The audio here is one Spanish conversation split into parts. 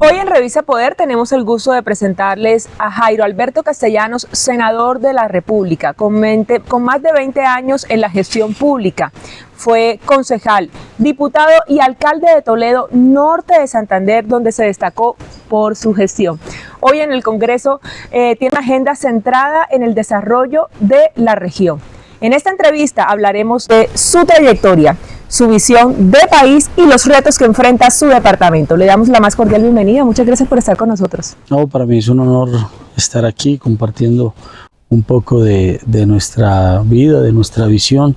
Hoy en Revisa Poder tenemos el gusto de presentarles a Jairo Alberto Castellanos, senador de la República, con más de 20 años en la gestión pública. Fue concejal, diputado y alcalde de Toledo, norte de Santander, donde se destacó por su gestión. Hoy en el Congreso tiene una agenda centrada en el desarrollo de la región. En esta entrevista hablaremos de su trayectoria, su visión de país y los retos que enfrenta su departamento. Le damos la más cordial bienvenida. Muchas gracias por estar con nosotros. No, para mí es un honor estar aquí compartiendo un poco de nuestra vida, de nuestra visión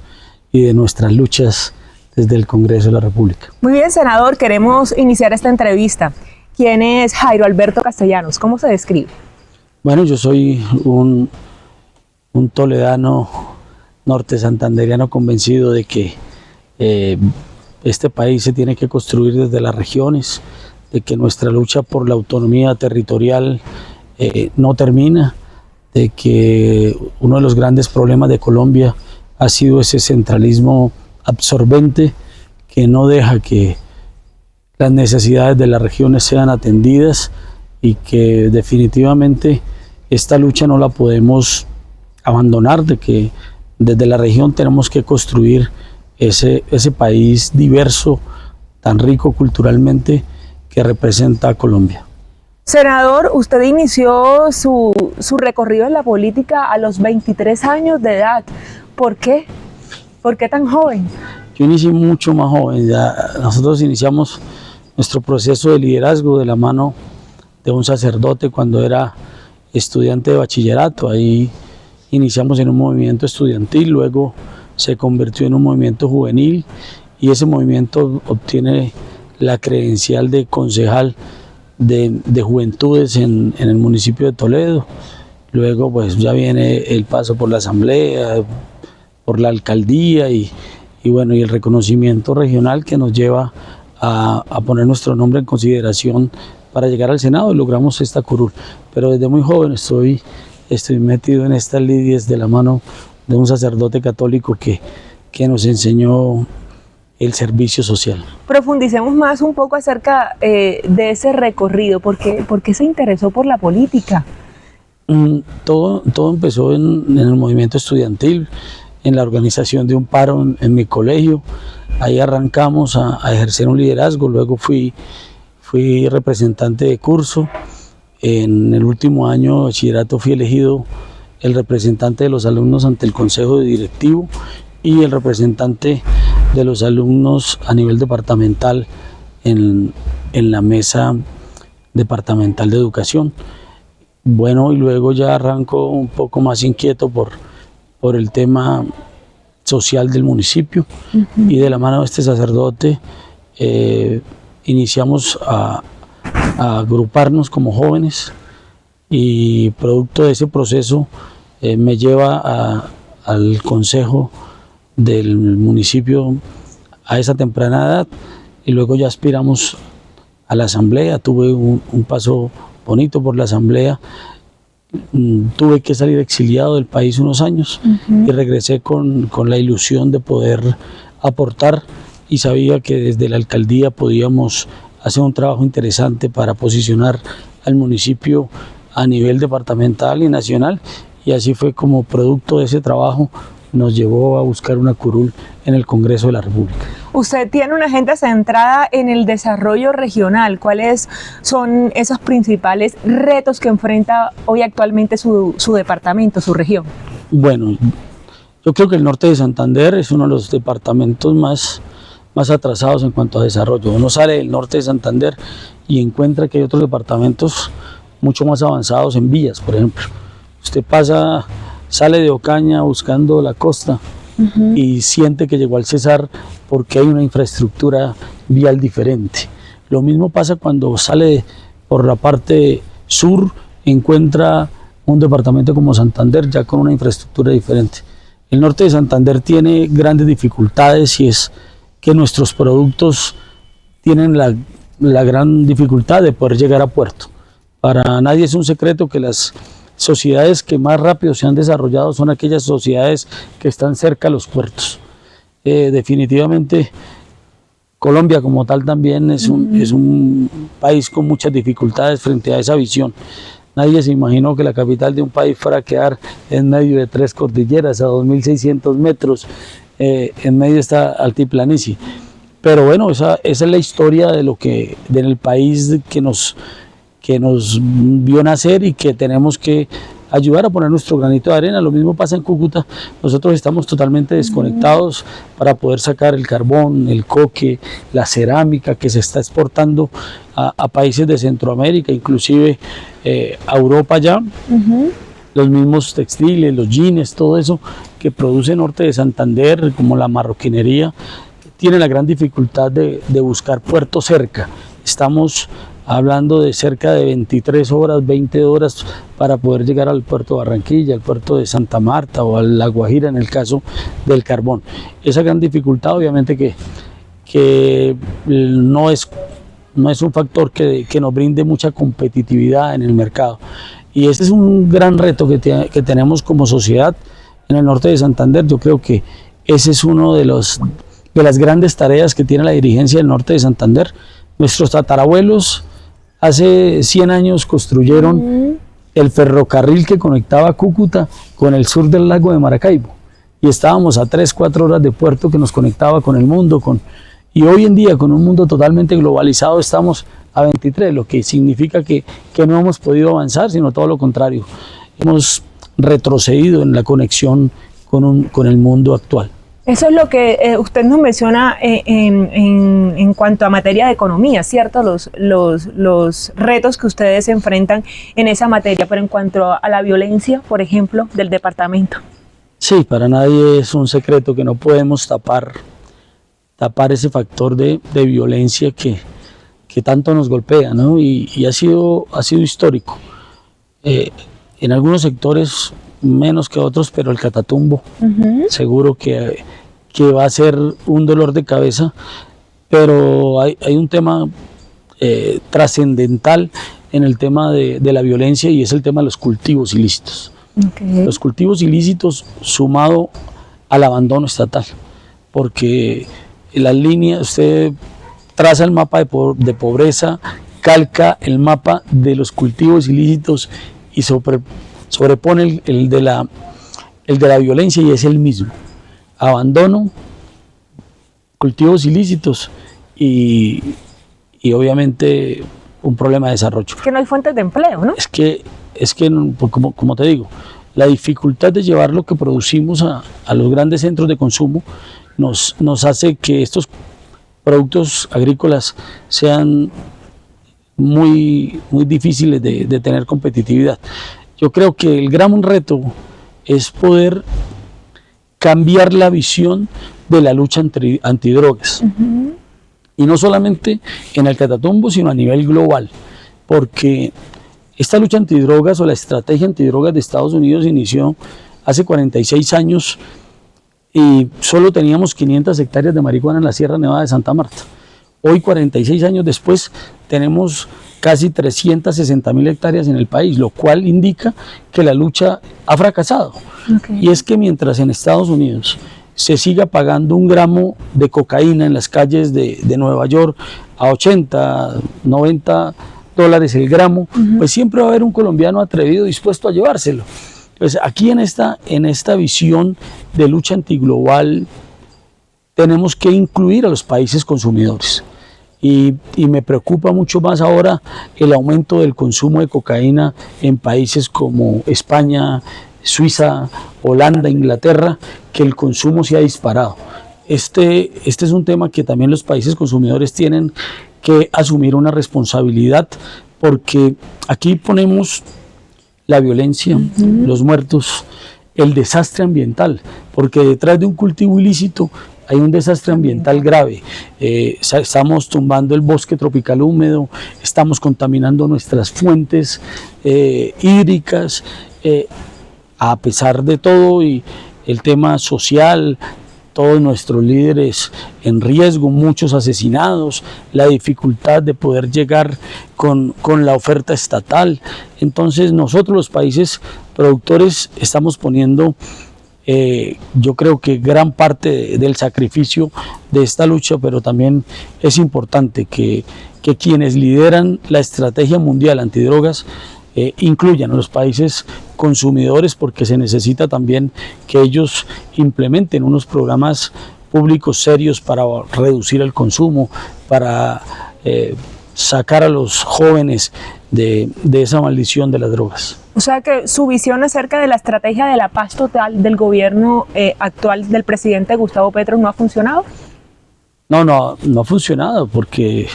y de nuestras luchas desde el Congreso de la República. Muy bien, senador, queremos iniciar esta entrevista. ¿Quién es Jairo Alberto Castellanos? ¿Cómo se describe? Bueno, yo soy un toledano norte santanderiano convencido de que este país se tiene que construir desde las regiones, de que nuestra lucha por la autonomía territorial no termina, de que uno de los grandes problemas de Colombia ha sido ese centralismo absorbente que no deja que las necesidades de las regiones sean atendidas y que definitivamente esta lucha no la podemos abandonar, de que desde la región tenemos que construir ese país diverso, tan rico culturalmente, que representa a Colombia. Senador, usted inició su recorrido en la política a los 23 años de edad. ¿Por qué? ¿Por qué tan joven? Yo inicié mucho más joven. Nosotros iniciamos nuestro proceso de liderazgo de la mano de un sacerdote cuando era estudiante de bachillerato. Ahí iniciamos en un movimiento estudiantil, luego se convirtió en un movimiento juvenil y ese movimiento obtiene la credencial de concejal de juventudes en el municipio de Toledo. Luego pues ya viene el paso por la asamblea, por la alcaldía y bueno, y el reconocimiento regional que nos lleva a poner nuestro nombre en consideración para llegar al Senado y logramos esta curul. Pero desde muy joven estoy metido en estas lidias de la mano de un sacerdote católico que nos enseñó el servicio social. Profundicemos más un poco acerca de ese recorrido. ¿Por qué se interesó por la política? Todo empezó en el movimiento estudiantil, en la organización de un paro en mi colegio. Ahí arrancamos a ejercer un liderazgo, luego fui representante de curso. En el último año de bachillerato fui elegido el representante de los alumnos ante el Consejo Directivo y el representante de los alumnos a nivel departamental en la mesa departamental de educación. Bueno, y luego ya arranco un poco más inquieto por el tema social del municipio y de la mano de este sacerdote iniciamos a agruparnos como jóvenes y producto de ese proceso me lleva al consejo del municipio a esa temprana edad y luego ya aspiramos a la asamblea. Tuve un paso bonito por la asamblea. Tuve que salir exiliado del país unos años y regresé con la ilusión de poder aportar y sabía que desde la alcaldía podíamos hacer un trabajo interesante para posicionar al municipio a nivel departamental y nacional, y así fue como producto de ese trabajo nos llevó a buscar una curul en el Congreso de la República. Usted tiene una agenda centrada en el desarrollo regional. ¿Cuáles son esos principales retos que enfrenta hoy actualmente su departamento, su región? Bueno, yo creo que el norte de Santander es uno de los departamentos más atrasados en cuanto a desarrollo. Uno sale del norte de Santander y encuentra que hay otros departamentos mucho más avanzados en vías, por ejemplo. Usted sale de Ocaña buscando la costa y siente que llegó al Cesar porque hay una infraestructura vial diferente. Lo mismo pasa cuando sale por la parte sur, encuentra un departamento como Santander ya con una infraestructura diferente. El norte de Santander tiene grandes dificultades y es que nuestros productos tienen la gran dificultad de poder llegar a puerto. Para nadie es un secreto que las sociedades que más rápido se han desarrollado son aquellas sociedades que están cerca a los puertos. Definitivamente Colombia como tal también es un país con muchas dificultades frente a esa visión. Nadie se imaginó que la capital de un país fuera a quedar en medio de 3 cordilleras a 2.600 metros, en medio de esta altiplanicie. Pero bueno, esa es la historia de del país que nos vio nacer y que tenemos que ayudar a poner nuestro granito de arena. Lo mismo pasa en Cúcuta. Nosotros estamos totalmente desconectados para poder sacar el carbón, el coque, la cerámica que se está exportando a países de Centroamérica, inclusive a Europa ya. Los mismos textiles, los jeans, todo eso que produce Norte de Santander, como la marroquinería, tiene la gran dificultad de buscar puertos cerca. Estamos hablando de cerca de 23 horas, 20 horas para poder llegar al puerto de Barranquilla, al puerto de Santa Marta o a La Guajira en el caso del carbón. Esa gran dificultad obviamente que no es un factor que nos brinde mucha competitividad en el mercado. Y este es un gran reto que tenemos como sociedad en el norte de Santander. Yo creo que ese es uno de las grandes tareas que tiene la dirigencia del norte de Santander. Nuestros tatarabuelos hace 100 años construyeron el ferrocarril que conectaba Cúcuta con el sur del lago de Maracaibo. Y estábamos a 3-4 horas de puerto que nos conectaba con el mundo. Y hoy en día, con un mundo totalmente globalizado, estamos a 23, lo que significa que no hemos podido avanzar, sino todo lo contrario. Hemos retrocedido en la conexión con el mundo actual. Eso es lo que usted nos menciona en cuanto a materia de economía, ¿cierto? Los retos que ustedes enfrentan en esa materia, pero en cuanto a la violencia, por ejemplo, del departamento. Sí, para nadie es un secreto que no podemos tapar ese factor de violencia que tanto nos golpea, ¿no? Y ha sido histórico. En algunos sectores menos que otros, pero el Catatumbo seguro que va a ser un dolor de cabeza, pero hay un tema trascendental en el tema de la violencia, y es el tema de los cultivos ilícitos. Los cultivos ilícitos sumado al abandono estatal, porque las líneas, usted traza el mapa de pobreza, calca el mapa de los cultivos ilícitos y sobrepone el de la violencia, y es el mismo: abandono, cultivos ilícitos y obviamente un problema de desarrollo. Que no hay fuentes de empleo, ¿no? Es que como te digo, la dificultad de llevar lo que producimos a los grandes centros de consumo nos hace que estos productos agrícolas sean muy difíciles de tener competitividad. Yo creo que el gran reto es poder cambiar la visión de la lucha antidrogas. Y no solamente en el Catatumbo, sino a nivel global. Porque esta lucha antidrogas o la estrategia antidrogas de Estados Unidos inició hace 46 años y solo teníamos 500 hectáreas de marihuana en la Sierra Nevada de Santa Marta. Hoy, 46 años después, tenemos casi 360.000 hectáreas en el país, lo cual indica que la lucha ha fracasado. Y es que mientras en Estados Unidos se siga pagando un gramo de cocaína en las calles de Nueva York a 80, 90 dólares el gramo, pues siempre va a haber un colombiano atrevido dispuesto a llevárselo. Pues aquí en esta visión de lucha antiglobal tenemos que incluir a los países consumidores. Y me preocupa mucho más ahora el aumento del consumo de cocaína en países como España, Suiza, Holanda, Inglaterra, que el consumo se ha disparado. Este es un tema que también los países consumidores tienen que asumir una responsabilidad, porque aquí ponemos la violencia, los muertos, el desastre ambiental, porque detrás de un cultivo ilícito hay un desastre ambiental grave. Estamos tumbando el bosque tropical húmedo, estamos contaminando nuestras fuentes hídricas, a pesar de todo, y el tema social, todos nuestros líderes en riesgo, muchos asesinados, la dificultad de poder llegar con la oferta estatal. Entonces nosotros, los países productores, estamos poniendo Yo creo que gran parte del sacrificio de esta lucha, pero también es importante que quienes lideran la estrategia mundial antidrogas incluyan a los países consumidores, porque se necesita también que ellos implementen unos programas públicos serios para reducir el consumo, para sacar a los jóvenes de esa maldición de las drogas. O sea que su visión acerca de la estrategia de la paz total del gobierno actual del presidente Gustavo Petro no ha funcionado. No ha funcionado, porque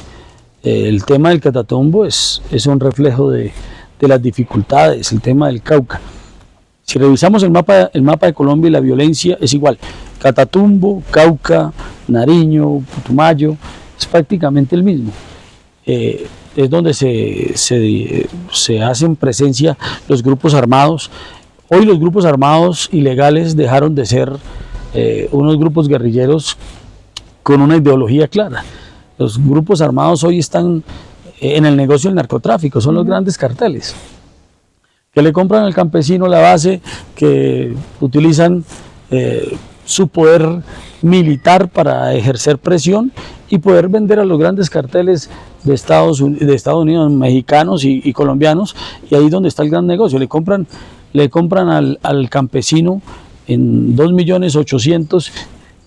el tema del Catatumbo es un reflejo de las dificultades, el tema del Cauca. Si revisamos el mapa de Colombia, y la violencia es igual. Catatumbo, Cauca, Nariño, Putumayo, es prácticamente el mismo. Es donde se hacen presencia los grupos armados. Hoy los grupos armados ilegales dejaron de ser unos grupos guerrilleros con una ideología clara. Los grupos armados hoy están en el negocio del narcotráfico, son los grandes carteles que le compran al campesino la base, que utilizan su poder militar para ejercer presión y poder vender a los grandes carteles de Estados Unidos, mexicanos y colombianos, y ahí es donde está el gran negocio. Le compran al campesino en 2.800.000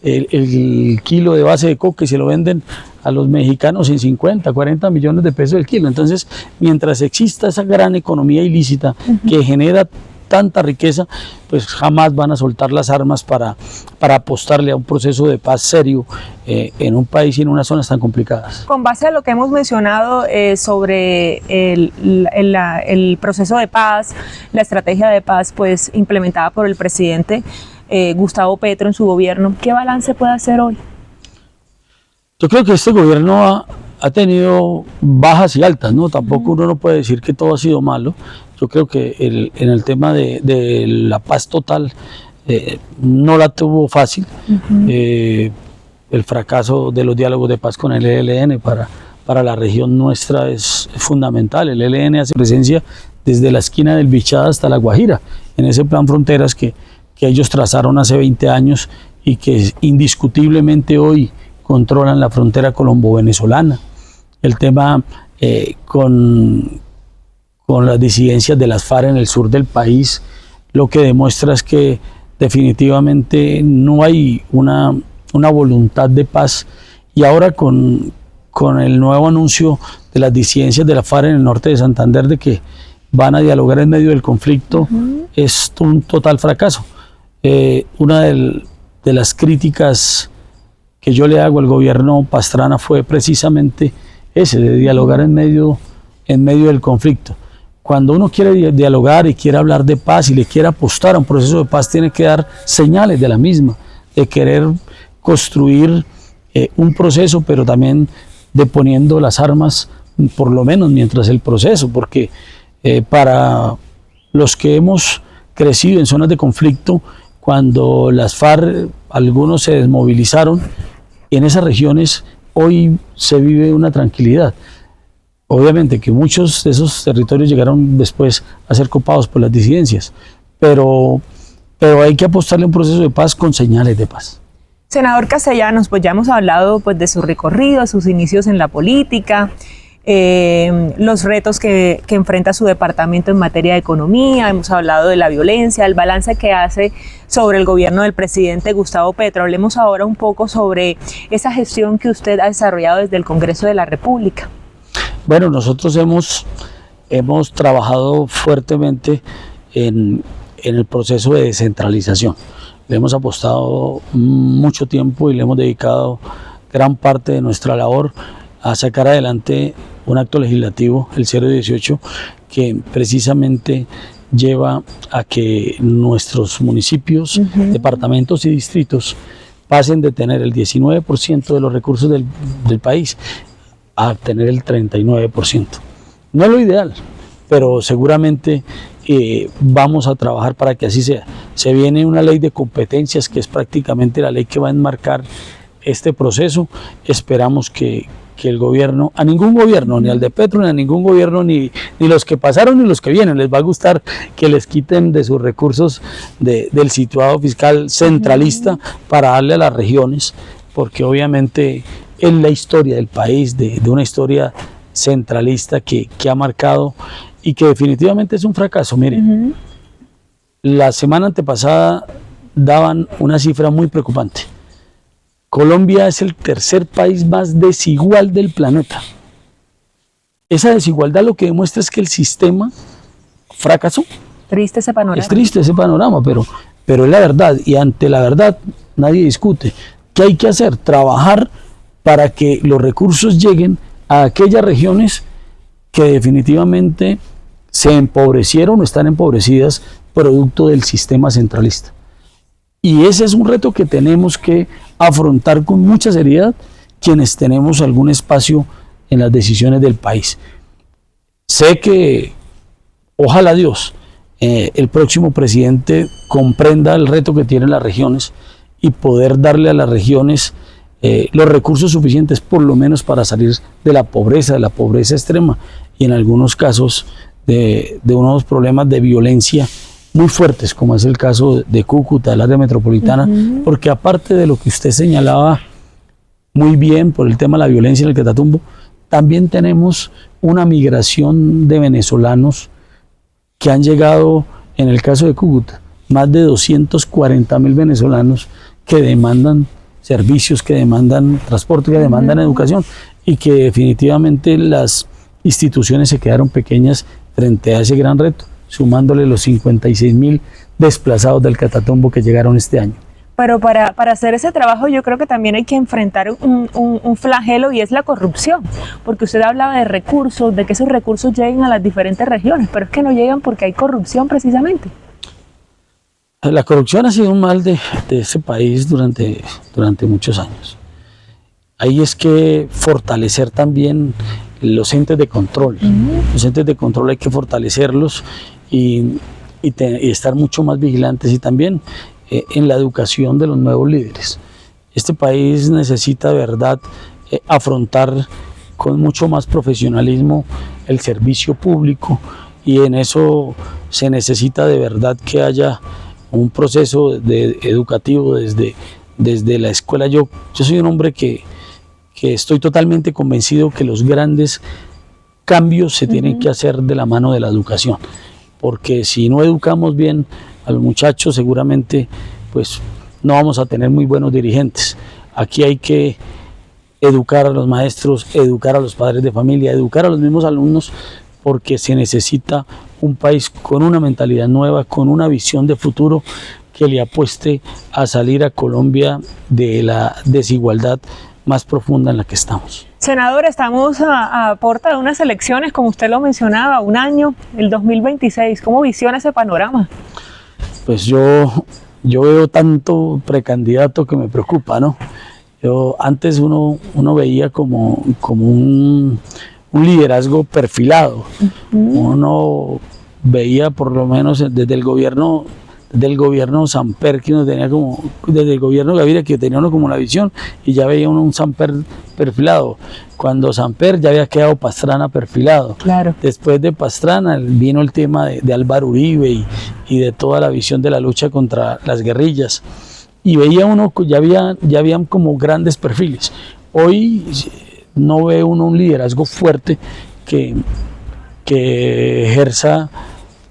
el kilo de base de coca, y se lo venden a los mexicanos en 50, 40 millones de pesos el kilo. Entonces, mientras exista esa gran economía ilícita que genera tanta riqueza, pues jamás van a soltar las armas para apostarle a un proceso de paz serio en un país y en unas zonas tan complicadas. Con base a lo que hemos mencionado sobre el proceso de paz, la estrategia de paz pues implementada por el presidente Gustavo Petro en su gobierno, ¿qué balance puede hacer hoy? Yo creo que este gobierno ha tenido bajas y altas, ¿no? Tampoco uno no puede decir que todo ha sido malo. Yo creo que en el tema de la paz total no la tuvo fácil. El fracaso de los diálogos de paz con el ELN para la región nuestra es fundamental. El ELN hace presencia desde la esquina del Bichada hasta La Guajira, en ese plan fronteras que ellos trazaron hace 20 años y que indiscutiblemente hoy controlan la frontera colombo-venezolana. El tema con las disidencias de las FARC en el sur del país, lo que demuestra es que definitivamente no hay una voluntad de paz. Y ahora con el nuevo anuncio de las disidencias de la FARC en el norte de Santander de que van a dialogar en medio del conflicto, es un total fracaso. Una de las críticas que yo le hago al gobierno Pastrana fue precisamente ese, de dialogar en medio del conflicto. Cuando uno quiere dialogar y quiere hablar de paz y le quiere apostar a un proceso de paz, tiene que dar señales de la misma, de querer construir un proceso, pero también de poniendo las armas, por lo menos mientras el proceso, porque para los que hemos crecido en zonas de conflicto, cuando las FARC, algunos se desmovilizaron, en esas regiones hoy se vive una tranquilidad. Obviamente que muchos de esos territorios llegaron después a ser copados por las disidencias, pero hay que apostarle a un proceso de paz con señales de paz. Senador Castellanos, pues ya hemos hablado pues de su recorrido, sus inicios en la política, los retos que enfrenta su departamento en materia de economía, hemos hablado de la violencia, el balance que hace sobre el gobierno del presidente Gustavo Petro. Hablemos ahora un poco sobre esa gestión que usted ha desarrollado desde el Congreso de la República. Bueno, nosotros hemos trabajado fuertemente en el proceso de descentralización. Le hemos apostado mucho tiempo y le hemos dedicado gran parte de nuestra labor a sacar adelante un acto legislativo, el 018, que precisamente lleva a que nuestros municipios, departamentos y distritos pasen de tener el 19% de los recursos del país a tener el 39%. No es lo ideal, pero seguramente vamos a trabajar para que así sea. Se viene una ley de competencias que es prácticamente la ley que va a enmarcar este proceso. Esperamos que que el gobierno, a ningún gobierno, ni al de Petro, ni a ningún gobierno, ni los que pasaron ni los que vienen, les va a gustar que les quiten de sus recursos del situado fiscal centralista para darle a las regiones, porque obviamente es la historia del país, de una historia centralista que ha marcado y que definitivamente es un fracaso. Miren, la semana antepasada daban una cifra muy preocupante. Colombia es el tercer país más desigual del planeta. Esa desigualdad lo que demuestra es que el sistema fracasó. Triste ese panorama. Es triste ese panorama, pero es la verdad, y ante la verdad nadie discute. ¿Qué hay que hacer? Trabajar para que los recursos lleguen a aquellas regiones que definitivamente se empobrecieron o están empobrecidas producto del sistema centralista. Y ese es un reto que tenemos que afrontar con mucha seriedad quienes tenemos algún espacio en las decisiones del país. Sé que, ojalá Dios, el próximo presidente comprenda el reto que tienen las regiones y poder darle a las regiones los recursos suficientes por lo menos para salir de la pobreza extrema y en algunos casos de unos problemas de violencia muy fuertes, como es el caso de Cúcuta, del área metropolitana, porque aparte de lo que usted señalaba muy bien por el tema de la violencia en el Catatumbo, también tenemos una migración de venezolanos que han llegado, en el caso de Cúcuta, más de 240.000 venezolanos que demandan servicios, que demandan transporte, que demandan educación, y que definitivamente las instituciones se quedaron pequeñas frente a ese gran reto, sumándole los 56.000 desplazados del Catatumbo que llegaron este año. Pero para hacer ese trabajo yo creo que también hay que enfrentar un flagelo, y es la corrupción, porque usted hablaba de recursos, de que esos recursos lleguen a las diferentes regiones, pero es que no llegan porque hay corrupción precisamente. La corrupción ha sido un mal de ese país durante muchos años. Ahí es que fortalecer también los entes de control. Los entes de control hay que fortalecerlos y estar mucho más vigilantes, y también en la educación de los nuevos líderes. Este país necesita de verdad afrontar con mucho más profesionalismo el servicio público, y en eso se necesita de verdad que haya un proceso educativo desde la escuela. Yo soy un hombre que estoy totalmente convencido que los grandes cambios se tienen que hacer de la mano de la educación, porque si no educamos bien a los muchachos, seguramente pues no vamos a tener muy buenos dirigentes. Aquí hay que educar a los maestros, educar a los padres de familia, educar a los mismos alumnos, porque se necesita un país con una mentalidad nueva, con una visión de futuro que le apueste a salir a Colombia de la desigualdad más profunda en la que estamos. Senador, estamos a puerta de unas elecciones, como usted lo mencionaba, un año, el 2026. ¿Cómo visiona ese panorama? Pues yo veo tanto precandidato que me preocupa, ¿no? Antes uno veía como un liderazgo perfilado. Uno veía por lo menos desde el gobierno Samper, que uno tenía como, desde el gobierno Gaviria, que tenía uno como la visión, y ya veía uno un Samper perfilado. Cuando Samper ya había quedado Pastrana perfilado. Claro. Después de Pastrana vino el tema de Álvaro Uribe y de toda la visión de la lucha contra las guerrillas. Y veía uno, ya habían como grandes perfiles. Hoy no ve uno un liderazgo fuerte que ejerza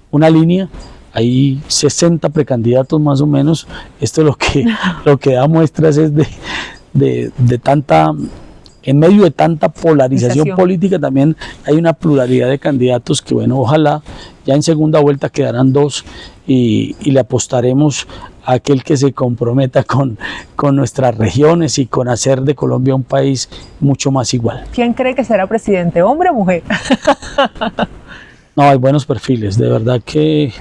una línea. Hay 60 precandidatos más o menos. Esto lo que da muestras es de tanta, en medio de tanta polarización política, también hay una pluralidad de candidatos que, bueno, ojalá ya en segunda vuelta quedarán dos y le apostaremos a aquel que se comprometa con nuestras regiones y con hacer de Colombia un país mucho más igual. ¿Quién cree que será presidente, hombre o mujer? No, hay buenos perfiles, de verdad que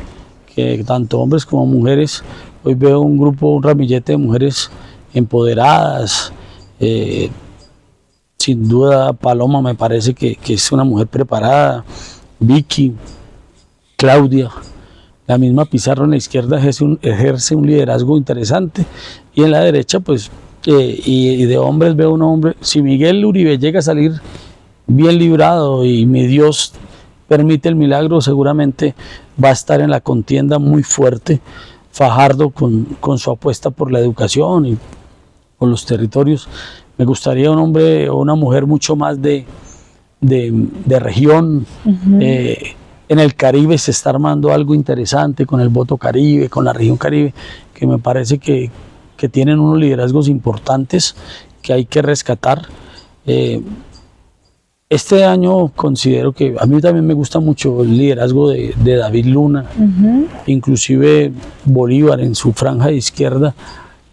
tanto hombres como mujeres. Hoy veo un ramillete de mujeres empoderadas. Sin duda Paloma me parece que es una mujer preparada, Vicky, Claudia, la misma Pizarro en la izquierda ejerce un liderazgo interesante, y en la derecha pues y de hombres veo un hombre. Si Miguel Uribe llega a salir bien librado y mi Dios permite el milagro, seguramente va a estar en la contienda muy fuerte. Fajardo con su apuesta por la educación y por los territorios. Me gustaría un hombre o una mujer mucho más de región. En el Caribe se está armando algo interesante con el voto Caribe, con la región Caribe, que me parece que tienen unos liderazgos importantes que hay que rescatar. Este año considero que a mí también me gusta mucho el liderazgo de David Luna, inclusive Bolívar en su franja de izquierda,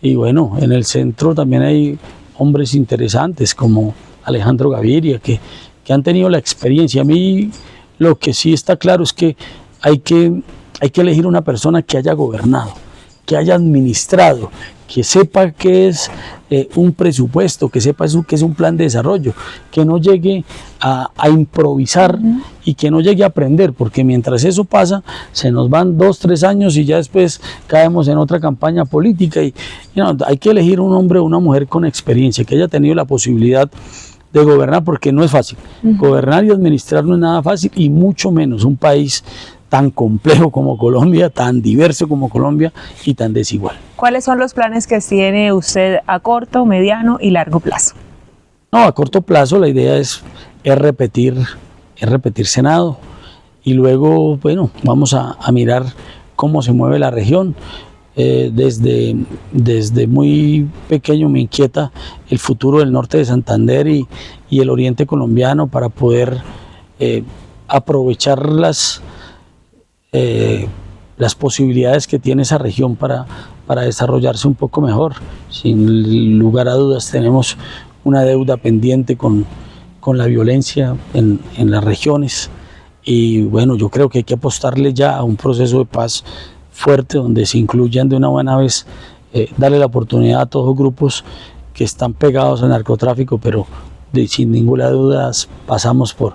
y bueno, en el centro también hay hombres interesantes como Alejandro Gaviria, que han tenido la experiencia. A mí lo que sí está claro es que hay que elegir una persona que haya gobernado, que haya administrado, que sepa qué es un presupuesto, que sepa qué es un plan de desarrollo, que no llegue a improvisar y que no llegue a aprender, porque mientras eso pasa, se nos van 2, 3 años y ya después caemos en otra campaña política. Y no, hay que elegir un hombre o una mujer con experiencia, que haya tenido la posibilidad de gobernar, porque no es fácil. Gobernar y administrar no es nada fácil, y mucho menos un país tan complejo como Colombia, tan diverso como Colombia y tan desigual. ¿Cuáles son los planes que tiene usted a corto, mediano y largo plazo? No, a corto plazo la idea es repetir Senado, y luego, bueno, vamos a mirar cómo se mueve la región. Desde muy pequeño me inquieta el futuro del norte de Santander y el oriente colombiano, para poder aprovechar las posibilidades que tiene esa región para desarrollarse un poco mejor. Sin lugar a dudas tenemos una deuda pendiente con la violencia en las regiones, y bueno, yo creo que hay que apostarle ya a un proceso de paz fuerte, donde se incluyan de una buena vez, darle la oportunidad a todos los grupos que están pegados al narcotráfico, pero sin ninguna duda pasamos por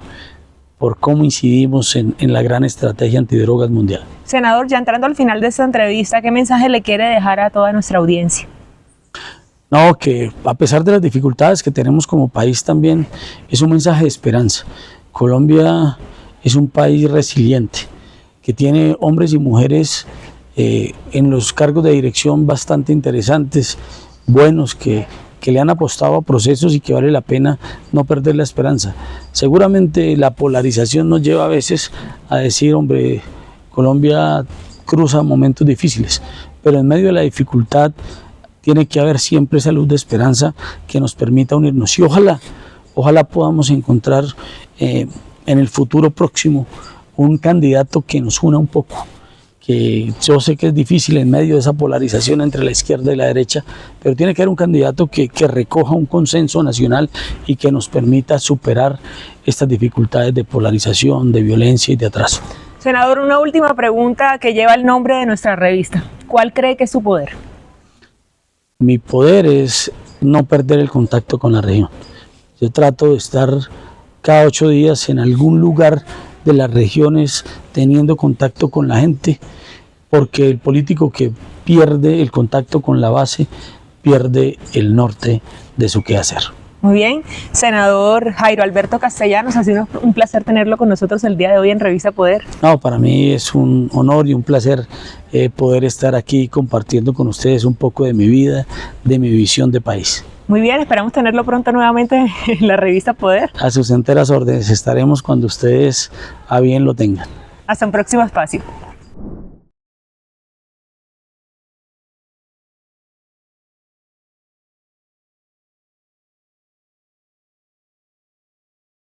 cómo incidimos en la gran estrategia antidrogas mundial. Senador, ya entrando al final de esta entrevista, ¿qué mensaje le quiere dejar a toda nuestra audiencia? No, que a pesar de las dificultades que tenemos como país, también es un mensaje de esperanza. Colombia es un país resiliente, que tiene hombres y mujeres en los cargos de dirección bastante interesantes, buenos, que le han apostado a procesos y que vale la pena no perder la esperanza. Seguramente la polarización nos lleva a veces a decir, hombre, Colombia cruza momentos difíciles, pero en medio de la dificultad tiene que haber siempre esa luz de esperanza que nos permita unirnos, y ojalá podamos encontrar en el futuro próximo un candidato que nos una un poco, que yo sé que es difícil en medio de esa polarización entre la izquierda y la derecha, pero tiene que haber un candidato que recoja un consenso nacional y que nos permita superar estas dificultades de polarización, de violencia y de atraso. Senador, una última pregunta que lleva el nombre de nuestra revista. ¿Cuál cree que es su poder? Mi poder es no perder el contacto con la región. Yo trato de estar cada 8 días en algún lugar de las regiones teniendo contacto con la gente, porque el político que pierde el contacto con la base pierde el norte de su quehacer. Muy bien, senador Jairo Alberto Castellanos, ha sido un placer tenerlo con nosotros el día de hoy en Revista Poder. No, para mí es un honor y un placer poder estar aquí compartiendo con ustedes un poco de mi vida, de mi visión de país. Muy bien, esperamos tenerlo pronto nuevamente en la Revista Poder. A sus enteras órdenes, estaremos cuando ustedes a bien lo tengan. Hasta un próximo espacio.